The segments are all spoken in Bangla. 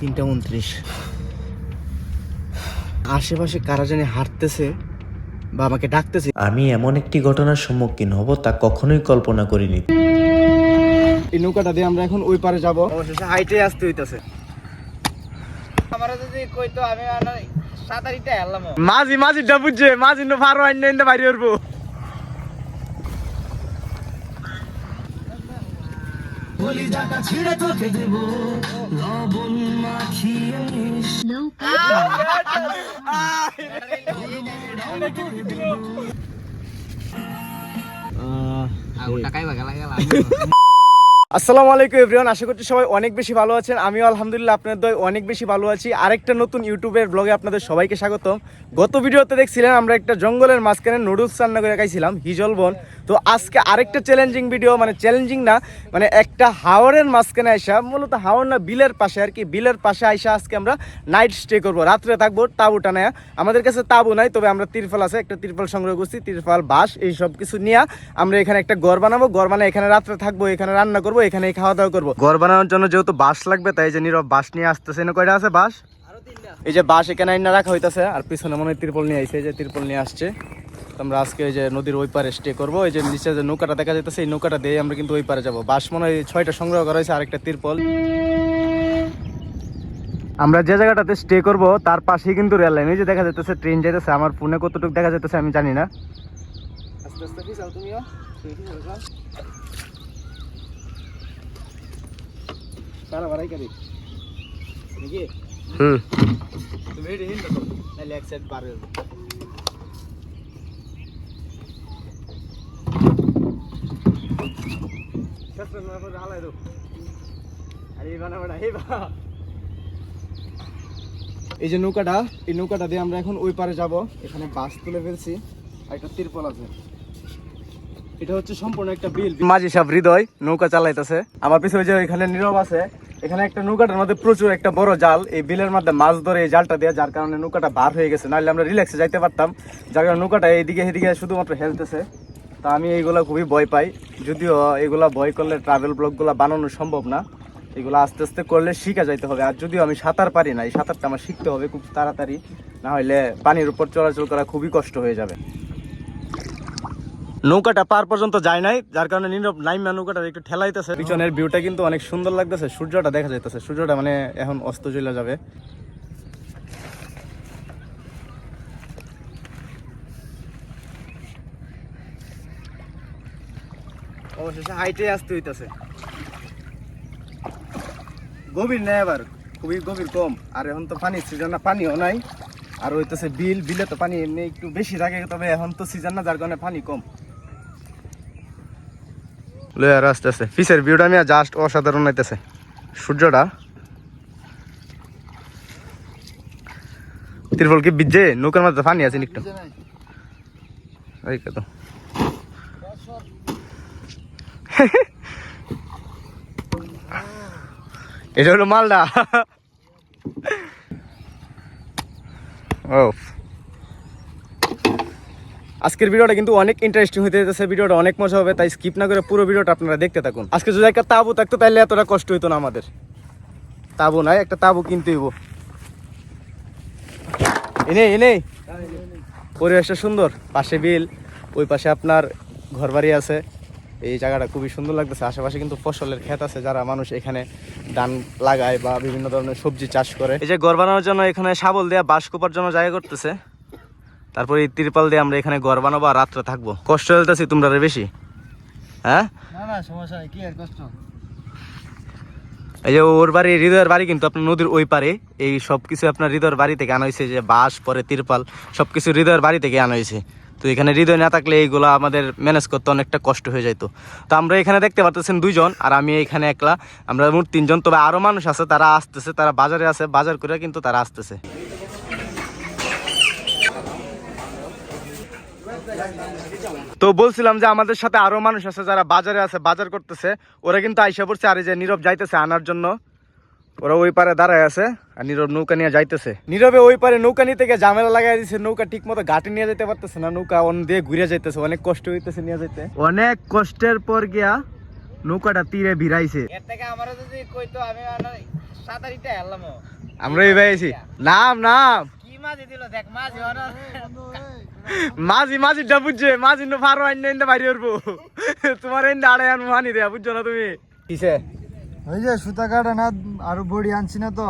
3:29। আশেপাশে কারা জানি হাঁটতেছে বা আমাকে ডাকতেছে। আমি এমন একটি ঘটনার সম্মুখীন হব তা কখনোই কল্পনা করিনি। এই নৌকাটা দিয়ে আমরা এখন ওই পারে যাবো। অবশেষে হাইটে আসতে হইতাছে। মাঝি মাঝিটা বুঝছে, মাঝি নো ফারো আইন না বাইরে উঠবো। আসসালামু আলাইকুম এভরিওয়ান, আশা করছি সবাই অনেক বেশি ভালো আছেন। আমিও আলহামদুলিল্লাহ আপনাদের দয় অনেক বেশি ভালো আছি। আরেকটা নতুন ইউটিউবের ব্লগে আপনাদের সবাইকে স্বাগতম। গত ভিডিওতে দেখছিলেন আমরা একটা জঙ্গলের মাঝখানে নুডলস রান্না করে খাইছিলাম, হিজল বন। তো আজকে আরেকটা চ্যালেঞ্জিং ভিডিও, মানে চ্যালেঞ্জিং না, মানে একটা হাওরের মাঝখানে আইসা, মূলত হাওর না বিলের পাশে আর কি, বিলের পাশে আইসা আজকে আমরা নাইট স্টে করবো, রাত্রে থাকবো তাবু টানায়া। আমাদের কাছে তাবু নাই, তবে আমরা তিরপাল আছে, একটা তিরপাল সংগ্রহ করছি, তিরপাল বাঁশ এই সব কিছু নিয়ে আমরা এখানে একটা ঘর বানাবো। ঘর বানায় এখানে রাত্রে থাকবো, এখানে রান্না করবো, এখানে খাওয়া দাওয়া করবো। ঘর বানানোর জন্য যেহেতু বাঁশ লাগবে, তাই যে নীরব বাঁশ নিয়ে আসতেছে। না কয়টা আছে বাঁশ? এই যে বাঁশ এখানে আইনা রাখা হইতাছে, আর পিছনে মনে হয় তিরপল নিয়ে আইছে, এই যে তিরপল নিয়ে আসছে। আমরা আজকে ওই যে নদীর ওই পারে স্টে করবো। এই যে নিচে যে নৌকাটা দেখা যাইতেছে, এই নৌকাটা দিয়ে আমরা কিন্তু ওই পারে যাবো। বাঁশ মনে হয় 6টা সংগ্রহ করা হয়েছে, আরেকটা তিরপল। আমরা যে জায়গাটাতে স্টে করব তার পাশেই কিন্তু রেল লাইন। এই যে দেখা যাইতেছে ট্রেন যাইতেছে। আমার ফোনে কতটুকু দেখা যাইতেছে আমি জানি না। আস্তে আস্তে কি চাও তুমিও? সারা বাড়াই করি নাকি? তুমি রেডি হিন তো তাহলে এক সাইড পার হয়ে যাবে। সবসময় না পড়ে হালাই দাও। আরে বানা বানা হে বা। এই যে নৌকাটা, এই নৌকাটা দিয়ে আমরা এখন ওই পারে যাব। এখানে বাস তুলে ফেলছি, আর একটা তিরপল আছে। এটা হচ্ছে সম্পূর্ণ একটা বিল। মাঝি সাহেব হৃদয় নৌকা চালাইতেছে। আমার পিছনে যে এখানে নীরব আছে, এখানে একটা নৌকাটার মধ্যে প্রচুর একটা বড় জাল, এই বিলের মধ্যে মাছ ধরে এই জালটা দিয়ে, যার কারণে নৌকাটা বার হয়ে গেছে। নাহলে আমরা রিল্যাক্সে যাইতে পারতাম, যার কারণে নৌকাটা এইদিকে সেদিকে শুধুমাত্র হেলতেছে। তা আমি এইগুলা খুবই ভয় পাই, যদিও এগুলা ভয় করলে ট্রাভেল ব্লগগুলো বানানো সম্ভব না। এগুলো আস্তে আস্তে করলে শিখা যাইতে হবে। আর যদিও আমি সাঁতার পারি না, এই সাঁতারটা আমার শিখতে হবে খুব তাড়াতাড়ি, না হলে পানির উপর চলাচল করা খুবই কষ্ট হয়ে যাবে। নৌকাটা পার পর্যন্ত যায় নাই, যার কারণে নীরব নাইমা নৌকাটা একটু ঠেলাইতেছে। পিছনের ভিউটা কিন্তু অনেক সুন্দর লাগতেছে, সূর্যটা দেখা যাইতেছে। সূর্যটা মানে এখন অস্ত চলে যাবে। অবশেষে হাইটে আসতে হইতেছে। গভীর নেই আবার, খুবই গভীর কম। আর এখন তো পানির সিজন না, পানিও নাই। আর হইতেছে বিল, বিলে তো পানি এমনি একটু বেশি থাকে, তবে এখন তো সিজন না, যার কারণে পানি কম। আস্তে আস্তে ফিসের ভিউটা আমি জাস্ট অসাধারণ হইতেছে। সূর্যটা তিরপল কি বিজে নৌকার মধ্যে পানি আছে একটু। ওই কত এটা হলো মালদা। ও আজকের ভিডিওটা কিন্তু অনেক ইন্টারেস্টিং হইতে যাচ্ছে, ভিডিওটা অনেক মজা হবে, তাই স্কিপ না করে পুরো ভিডিওটা আপনারা দেখতে থাকুন। আজকে যদি একটা তাবু থাকতো তাহলে এতটা কষ্ট হইতো না আমাদের। তাবু নাই, একটা তাবু কিনতে হইব। এনে এনে পরিবেশটা সুন্দর, পাশে বিল, ওই পাশে আপনার ঘরবাড়ি আছে। এই জায়গাটা খুবই সুন্দর লাগতেছে। আশেপাশে কিন্তু ফসলের ক্ষেত আছে, যারা মানুষ এখানে ধান লাগায় বা বিভিন্ন ধরনের সবজি চাষ করে। এই যে ঘর বানানোর জন্য এখানে শাবল দিয়ে বাঁশ কোপার জন্য জায়গা করতেছে। তারপর এই তিরপাল দিয়ে আমরা এখানে ঘর বানাবো আর রাত্রে থাকবো। কষ্ট হইতেছি তোমরা বেশি? হ্যাঁ না না সমস্যা নেই, কি আর কষ্ট। এই যে ওর বাড়ি, হৃদয়ের বাড়ি কিন্তু আপনার নদীর ওই পারে। এই সবকিছু আপনার হৃদয়ের বাড়ি থেকে আনা হয়েছে, যে বাঁশ পরে তিরপাল সবকিছু হৃদয়ের বাড়ি থেকে আনা হয়েছে। তো এখানে হৃদয় না থাকলে এইগুলো আমাদের ম্যানেজ করতে অনেকটা কষ্ট হয়ে যেত। তো আমরা এখানে দেখতে পাচ্ছেন 2 জন, আর আমি এখানে একলা। আমরা মোট 3 জন, তবে আরো মানুষ আছে, তারা আসতেছে, তারা বাজারে আছে, বাজার করে কিন্তু তারা আসতেছে। তো বলছিলাম যে আমাদের সাথে আরো মানুষ আছে যারা বাজারে আছে, বাজার করতেছে। ওরা কিন্তু আইসা পড়ছে, আর এই যে নীরব যাইতেছে আনার জন্য। ওরা ওই পারে দাঁড়ায় আছে, আর নীরব নৌকা নিয়ে যাইতেছে। নীরবে ওই পারে নৌকা নিতে গিয়ে ঝামেলা লাগাই দিচ্ছে, নৌকা ঠিক মতো ঘাটে নিয়ে যেতে পারতেছে না, নৌকা অন দিয়ে ঘুরে যাইতেছে, অনেক কষ্ট হইতেছে নিয়ে যেতে। অনেক কষ্টের পর গিয়া নৌকাটা তীরে ভিড়াইছে। এর থেকে আমারও যদি কইতো আমি সাঁতারিটা হেললাম। আমরা এই ভাইছি নাম নাম কি মাঝি দিল দেখ মাঝি মাঝি মাঝিটা বুঝছে মাঝি নো ফারো আইন না বাইরে উঠবো তোমার এই আড়াই আন মানি দেয়া বুঝছো না তুমি কিসে ওই যে সুতা কাটা না আরো বড়ি আনছি না তো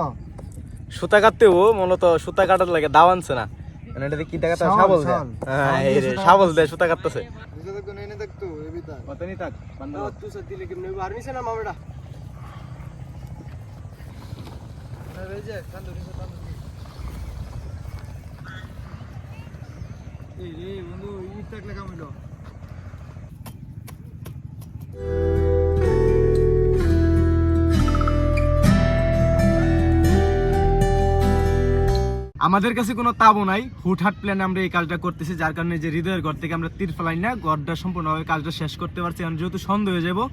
সুতা কাটতে ও মূলত সুতা কাটার লাগে দাও আনছে না মানে এটাতে কি টাকা শাবল দেয় হ্যাঁ এই রে শাবল দেয় সুতা কাটতেছে বুঝে দেখো নেই দেখতো এই বিতা কত নি থাক বান্দা তুই সত্যি লেগে নেই আর নিছে না মামড়া এই যে কান্দুরি সে কান্দুরি এই রে বন্ধু ই টাকলে কামিলো আমাদের কাছে কোনো তাবু নাই, হুটহাট প্ল্যানে আমরা এই কাজটা করতেছি, যার কারণে যে হৃদয়ের ঘর থেকে আমরা তীর ফেলাই না ঘরটা সম্পূর্ণভাবে কাজটা শেষ করতে পারছি। কারণ যেহেতু সন্ধ্যা হয়ে যাবো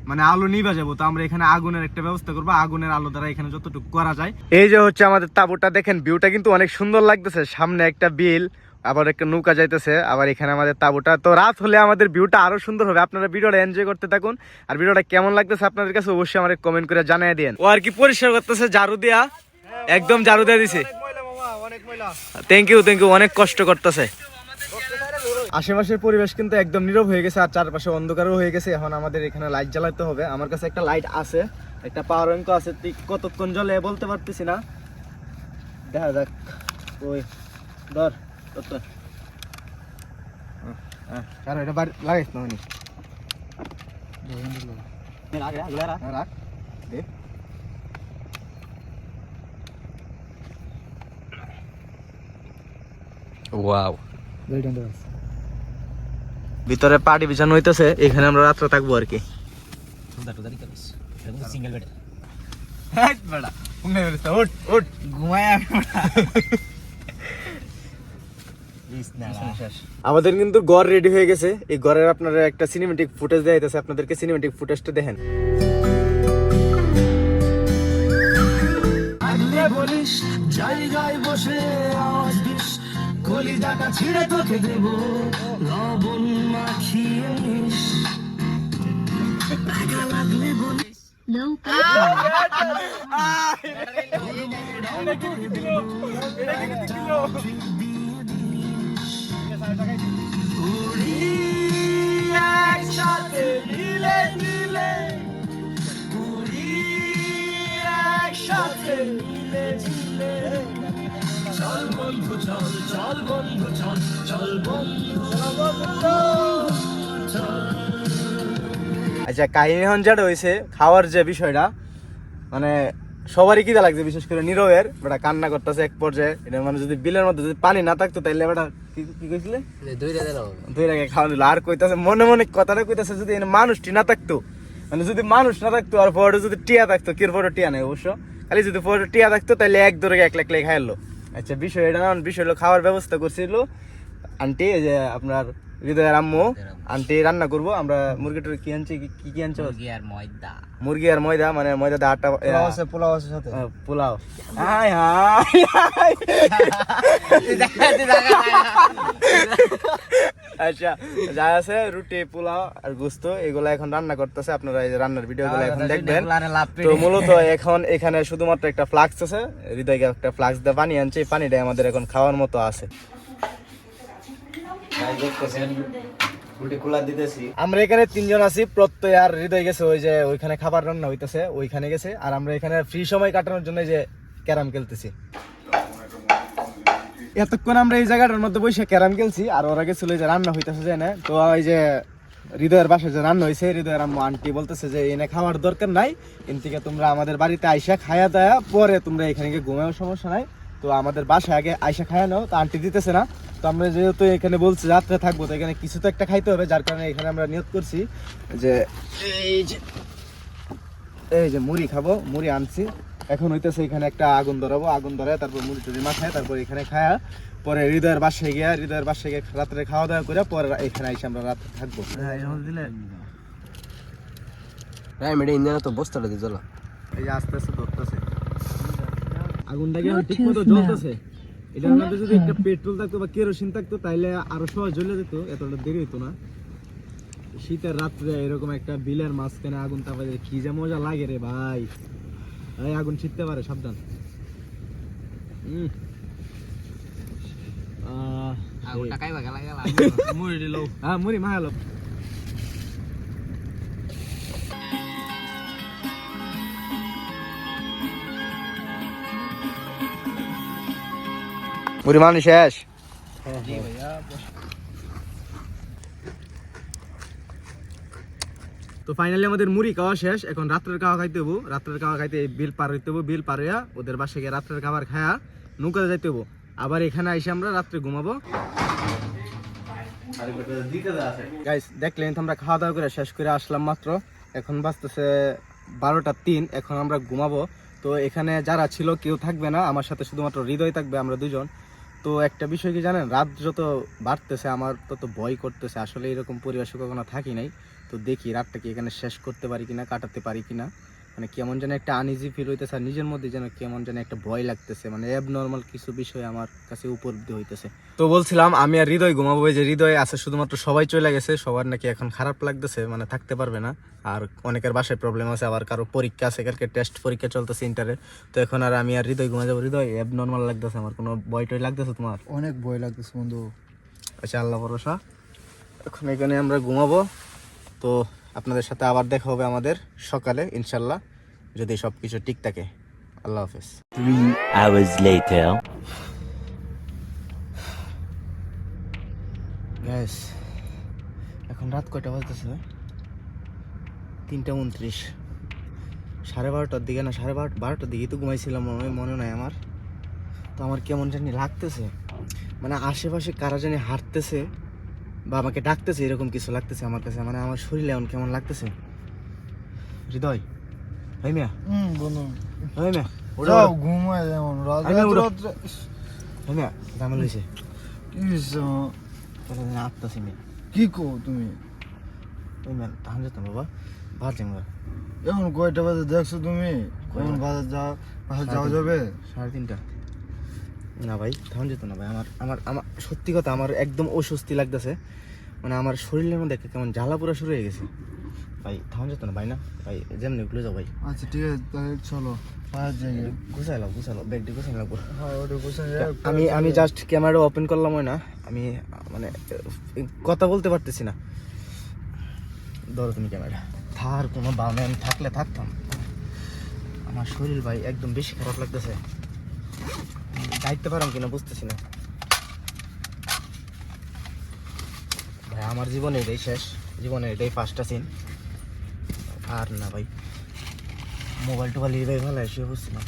মানে আলো নিভা যাবো, তো আমরা এখানে আগুনের একটা ব্যবস্থা করবো, আগুনের আলো দ্বারা এখানে যতটুকু করা যায়। এই যে হচ্ছে আমাদের তাবুটা, দেখেন ভিউটা কিন্তু অনেক সুন্দর লাগতেছে, সামনে একটা বিল, আবার একটা নৌকা যাইতেছে, আবার এখানে আমাদের তাবুটা। তো রাত হলে আমাদের ভিউটা আরো সুন্দর হবে। আপনারা ভিডিওটা এনজয় করতে থাকুন, আর ভিডিওটা কেমন লাগতেছে আপনাদের কাছে অবশ্যই আমাদের কমেন্ট করে জানিয়ে দিন। ও আর কি পরিষ্কার করতেছে ঝাড়ু দিয়া, একদম ঝাড়ু দিয়ে দিছে। থ্যাংক ইউ অনেক কষ্ট করতেছে। আশেপাশের পরিবেশ কিন্তু একদম নীরব হয়ে গেছে আর চারপাশে অন্ধকারও হয়ে গেছে। এখন আমাদের এখানে লাইট জ্বালাতে হবে। আমার কাছে একটা লাইট আছে, একটা পাওয়ার ব্যাংক আছে, ঠিক কতক্ষণ জ্বলে বলতে পারতেছি না, দেখা যাক। ওই ধর এটা বাড়ি লাগাইস না রাখ দে। ওয়াও, ভিতরে পার্টি বিছানো হইতেছে, এখানে আমরা রাত্রে থাকবো আর কি। সিঙ্গেল বেড আমাদের কিন্তু ঘর রেডি হয়ে গেছে। এই ঘরের আপনারা একটা সিনেমেটিক ফুটেজ দেওয়া হইতেছে, আপনাদেরকে সিনেমেটিক ফুটেজটা দেখেন। জায়গায় বসে আওয়াজ দিস, কলিজাটা ছিঁড়ে তোকে দেব, লবণ মাখিয়ে নিস। লাগলে বলিস একসাথে মিলে মিলে, একসাথে মিলে মিলে, চল বন্ধু চল, চল বন্ধু চল, চল বন্ধু চল। আচ্ছা, কাহিনী এখন যেটা হয়েছে, খাওয়ার যে বিষয়টা মানে সবারই কিদা লাগছে, বিশেষ করে নীরবের বেটা কান্না করতেছে এক পর্যায়ে। এটা মানে যদি বিলের মধ্যে যদি পানি না থাকতো তাইলে বেটা কি কইছিলে দুই টাকা খাওয়া দিল। আর কইতাছে মনে মনে কথাটা কইতাছে, যদি মানুষটি না থাকতো, মানে যদি মানুষ না থাকতো আর পরে যদি টিয়া থাকতো, কি পরে টিয়া নেই অবশ্য, খালি যদি পরে টিয়া থাকতো তাহলে এক দূরে এক লাখ খাইলো। আচ্ছা, বিষয় এটা না, বিষয় হলো খাওয়ার ব্যবস্থা করছিল আন্টি, যে আপনার হৃদয়ের আম্মু। আন্টি রান্না করবো। আমরা মুরগিটার কি আনছি, কি আনছো? মুরগি আর ময়দা, মানে ময়দা দিয়ে আটা, পোলাও আছে সাথে পোলাও। আচ্ছা, যা আছে রুটি, পোলাও আর গোস্ত, এগুলা এখন রান্না করতেছে। আপনারা এই রান্নার ভিডিও গুলো এখন দেখবেন। তো মূলত এখন এখানে শুধুমাত্র একটা ফ্লাক্স আছে, হৃদয়কে একটা ফ্লাক্স দিয়ে পানি আনছে, এই পানিটা আমাদের এখন খাওয়ার মতো আছে। আমরা এখানে তিনজন আছি, প্রত্যয় আর হৃদয় গেছে ওই যে ওইখানে খাবার রান্না হইতেছে, ওইখানে গেছে। আর আমরা এখানে ফ্রি সময় কাটানোর জন্য যে ক্যারাম খেলতেছি। এতক্ষণ আমরা এই জায়গাটার মধ্যে বসে ক্যারাম খেলছি, আর ওরা গেছিল যে রান্না হইতেছে যে না। তো ওই যে হৃদয়ের বাসায় যে রান্না হয়েছে, হৃদয়ের আম্মু আন্টি বলতেছে যে এনে খাওয়ার দরকার নাই, কিন্তু তোমরা আমাদের বাড়িতে আইসা খায়া দায়া পরে তোমরা এখানে গিয়ে ঘুমাও, সমস্যা নাই, তো আমাদের বাসায় আগে আইসা খায়া নাও। তো আন্টি দিতেছে না, তো আমরা যেহেতু এখানে বলছি রাত্রে থাকবো, তো এখানে কিছু তো একটা খাইতে হবে, যার কারণে এখানে আমরা নিয়ত করছি যে এই যে মুড়ি খাবো, মুড়ি আনছি। এখন হইতেছে এখানে একটা আগুন ধরাবো, আগুন ধরায় তারপর মুড়ি টুড়ি মাখায়, তারপর এখানে খায়া পরে হৃদয়ের বাসায় গিয়ে রাত্রে খাওয়া দাওয়া করে পরে এখানে এসে আমরা রাত্রে থাকবো। তো বস্তাটা দিয়ে জ্বলা, এই যে আস্তে আস্তে ধরতেছে আগুনটা, কি ঠিক মতো জ্বলতেছে। এটার মধ্যে যদি একটা পেট্রোল থাকতো বা কেরোসিন থাকতো তাহলে আরো সহজ জ্বলে যেত, এতটা দেরি হইতো না। শীতের রাত্রে এরকম একটা বিলের মাঝখানে আগুন তাপাইলে কি যে মজা লাগে রে ভাই। এই আগুন ছিটতে পারে, সাবধান। আগুনটা কাইবা গেলা গেলা মুড়ি দিল, হ্যাঁ মুড়ি মায়ালো। মুড়ি মানি শেষ। জি ভাইয়া তো ফাইনালি আমাদের মুড়ি খাওয়া শেষ, এখন রাত্রের খাওয়া খাইতে হবো। রাত্রের খাওয়া খাইতে এই বিল পার হইতে হবো, বিল পার হইয়া ওদের বাসায় গিয়ে রাত্রের খাবার খায়া নৌকাতে যাইতে হবো। আবার এখানে এসে আমরা রাত্রে ঘুমাবো। গাইস দেখলেন তো আমরা খাওয়া দাওয়া করে শেষ করে আসলাম মাত্র, এখন বাজতেছে 12:03। এখন আমরা ঘুমাবো। তো এখানে যারা ছিল কেউ থাকবে না, আমার সাথে শুধুমাত্র হৃদয় থাকবে, আমরা দুজন। তো একটা বিষয় কি জানেন, রাত যত বাড়তেছে আমার তত ভয় করতেছে। আসলে এরকম পরিবেশে কখনো থাকি নাই, তো দেখি রাতটা কি এখানে শেষ করতে পারি কিনা, কাটাতে পারি কিনা। মানে কেমন যেন একটা আনইজি ফিল হইতেছে, আর নিজের মধ্যে যেন কেমন যেন একটা ভয় লাগতেছে, মানে অ্যাবনর্মাল কিছু বিষয় আমার কাছে উপলব্ধি হইতেছে। তো বলছিলাম আমি আর হৃদয় ঘুমাবো, যে হৃদয় আছে শুধুমাত্র, সবাই চলে গেছে, সবার নাকি এখন খারাপ লাগতেছে, মানে থাকতে পারবে না। আর অনেকের বাসায় প্রবলেম আছে, আবার কারো পরীক্ষা আছে, কালকে টেস্ট পরীক্ষা চলতেছে ইন্টারে। তো এখন আর আমি আর হৃদয় ঘুমা যাবো। হৃদয় অ্যাবনর্মাল লাগতেছে আমার, কোনো ভয় টয় লাগতেছে তোমার? অনেক ভয় লাগতেছে বন্ধু। আচ্ছা আল্লাহ ভরসা। এখন এখানে আমরা ঘুমাবো। তো আপনাদের সাথে আবার দেখা হবে আমাদের সকালে ইনশাল্লাহ, যদি সব কিছু ঠিক থাকে। আল্লাহ হাফেজ। 3 hours later. গ্যাস এখন রাত কয়টা বাজতেছে? 3:29। 12:30 দিকে না, 12:30 দিকেই তো ঘুমাইছিলাম মনে নাই আমার। তো আমার কেমন জানি লাগতেছে, মানে আশেপাশে কারা জানি হাঁটতেছে বা আমাকে ডাকতেছে, এরকম কিছু লাগতেছে আমার কাছে। মানে আমার শরীরে এমন কেমন লাগতেছে। হৃদয়, ভাই মিয়া, বন্ধু ভাই মিয়া, যাও ঘুমায়, যেমন রাত আমি উঠো। রাত্রে ভাই মিয়া ঝামেলা হয়েছে, কি হইছে? আটতাছি মিয়া। কি কো তুমি? ওই মিয়া ধান যেতাম বাবা, ভাত জানবা। এখন কয়টা বাজে দেখছো তুমি? কোন বাজে যাওয়া যাবে? 3:30। না ভাই তখন যেত না ভাই। আমার আমার আমার সত্যি কথা, আমার একদম অস্বস্তি লাগতেছে, মানে আমার শরীরের মধ্যে একটা কেমন জ্বালা পোড়া শুরু হয়ে গেছে ভাই। তখন যেত না ভাই, না ভাই, যেমনি গুলো যাও ভাই। আচ্ছা ঠিক আছে, তাহলে চলো পাঁচ জায়গায়। গুছাইলাম ব্যাগটি গুছাই লাগবো। হ্যাঁ ওটা গোছানো আমি জাস্ট ক্যামেরা ওপেন করলাম, হয় না আমি মানে কথা বলতে পারতেছি না। ধরো তুমি ক্যামেরা, থার কোনো বামে আমি থাকলে থাকতাম। আমার শরীর ভাই একদম বেশি খারাপ লাগতেছে, দায়িত্ব পারাম কিনা বুঝতেছি না ভাই। আমার জীবনে এটাই শেষ, জীবনে এটাই ফার্স্ট সিন। আর না ভাই, মোবাইল টোবাইল ভাই ভালো এসে বুঝছি না।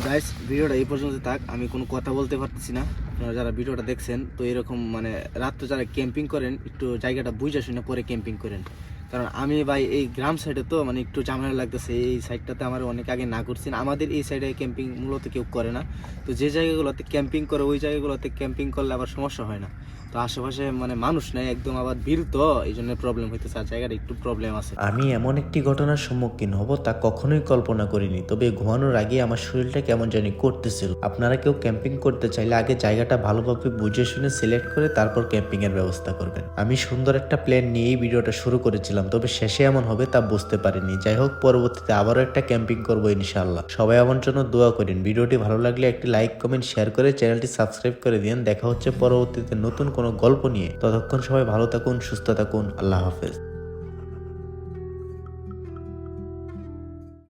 গাইস ভিডিওটা এই পর্যন্ত থাক, আমি কোনো কথা বলতে পারতেছি না। আপনারা যারা ভিডিওটা দেখছেন, তো এরকম মানে রাত্রে যারা ক্যাম্পিং করেন, একটু জায়গাটা বুঝে শুনে পরে ক্যাম্পিং করেন। কারণ আমি ভাই এই গ্রাম সাইডে তো মানে একটু ঝামেলা লাগতেছে। এই সাইডটাতে আমার অনেক আগে না করছেন, আমাদের এই সাইডে ক্যাম্পিং মূলত কেউ করে না। তো যে জায়গাগুলোতে ক্যাম্পিং করে, ওই জায়গাগুলোতে ক্যাম্পিং করলে আবার সমস্যা হয় না। তো আশেপাশে মানে মানুষ নেই একদম, আবার ভিড়, তো এই জন্য প্রবলেম হইতেছে, আর জায়গাটা একটু প্রবলেম আছে। আমি এমন একটি ঘটনার সম্মুখীন হব তা কখনোই কল্পনা করিনি, তবে ঘুমানোর আগে আমার শরীরটা কেমন জানি করতেছিল। আপনারা কেউ ক্যাম্পিং করতে চাইলে আগে জায়গাটা ভালোভাবে বুঝে শুনে সিলেক্ট করে তারপর ক্যাম্পিং এর ব্যবস্থা করবেন। আমি সুন্দর একটা প্ল্যান নিয়েই ভিডিওটা শুরু করেছিলাম, তবে শেষে এমন হবে তা বুঝতে পারিনি। যাই হোক, পরবর্তীতে আবারও একটা ক্যাম্পিং করবো ইনশাআল্লাহ। সবাই আমার জন্য দোয়া করেন। ভিডিওটি ভালো লাগলে একটি লাইক, কমেন্ট, শেয়ার করে চ্যানেলটি সাবস্ক্রাইব করে দিন। দেখা হচ্ছে পরবর্তীতে নতুন কোনো গল্প নিয়ে। ততক্ষণ সবাই ভালো থাকুন, সুস্থ থাকুন। আল্লাহ হাফেজ।